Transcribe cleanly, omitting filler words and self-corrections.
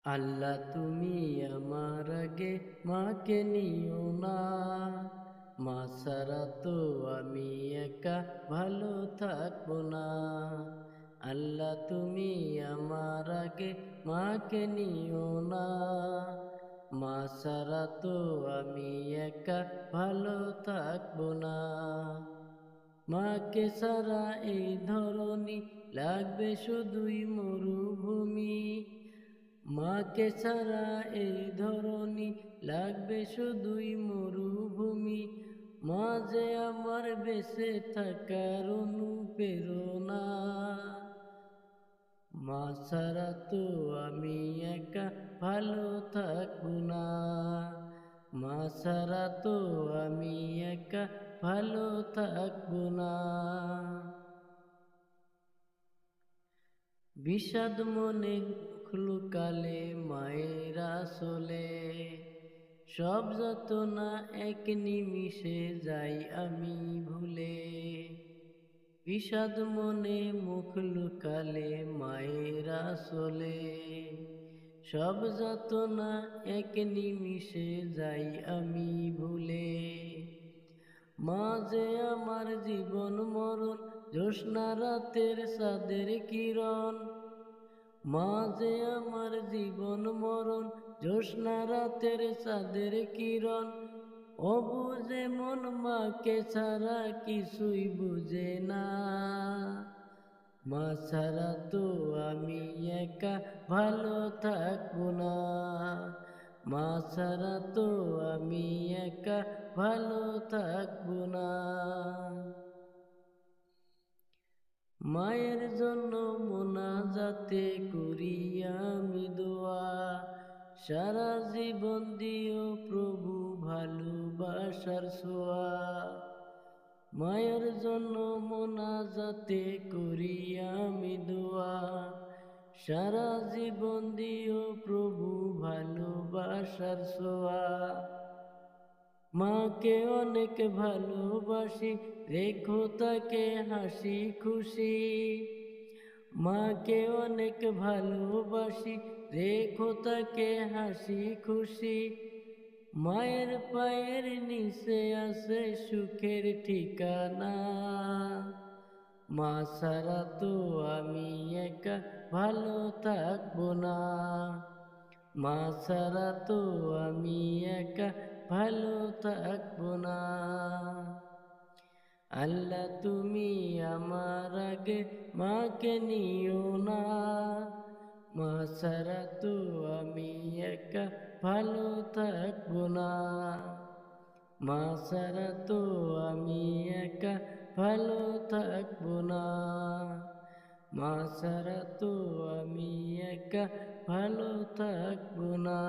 আল্লাহ তুমি আমার আগে মাকে নিও না, মা ছাড়া তো আমি একা ভালো থাকবো না। আল্লাহ তুমি আমার আগে মাকে নিও না, মা ছাড়া তো আমি একা ভালো থাকবো না। মাকে ছাড়া এই ধরনী লাগবে শুধুই মরুভূমি, মাকে ছাড়া এই ধরনী লাগবে শুধুই মরুভূমি। মা যে আমার বেঁচে থাকার অনুপ্রেরণা, মা ছাড়া তো আমি একা ভালো থাকবো না, মা ছাড়া তো আমি একা ভালো থাকবো না। বিষাদ মনে মুখ লুকালে মায়ের আসলে, সব যাতনা এক নিমিষে যাই আমি ভুলে। বিষাদ মনে মুখ লুকালে মায়ের আসলে, সব যাতনা এক নিমিষে যাই আমি ভুলে। মা যে আমার জীবন মরণ, জ্যোৎস্না রাতের চাঁদের কিরণ। মা যে আমার জীবন মরণ, জ্যোৎস্না রাতের চাঁদের কিরণ। অবুঝে মন মাকে ছাড়া কিছুই বুঝে না, মা ছাড়া তো আমি একা ভালো থাকবো না, মা ছাড়া তো আমি একা ভালো থাকবো না। মায়ের জন্য মোনাজাতে করি আমি দোয়া, সারা জীবন দিও প্রভু ভালোবাসার ছোঁয়া। মায়ের জন্য মোনাজাতে করি আমি দোয়া, সারা জীবন দিও প্রভু ভালোবাসার ছোঁয়া। মাকে অনেক ভালোবাসি, রেখো তাকে হাসি খুশি। মাকে অনেক ভালোবাসি, রেখো তাকে হাসি খুশি। মায়ের পায়ের নিচে আছে সুখের ঠিকানা, মা ছাড়া তো আমি একা ভালো থাকবো না, মা ছাড়া তো আমি একা ভালো থাকবো না। আল্লাহ তুমি আমার আগে মাকে নিও না, মা ছাড়া তো আমি একা ভালো থাকবো না, মা ছাড়া তো আমি একা ভালো থাকবো না, মা ছাড়া তো আমি একা ভালো থাকবো না।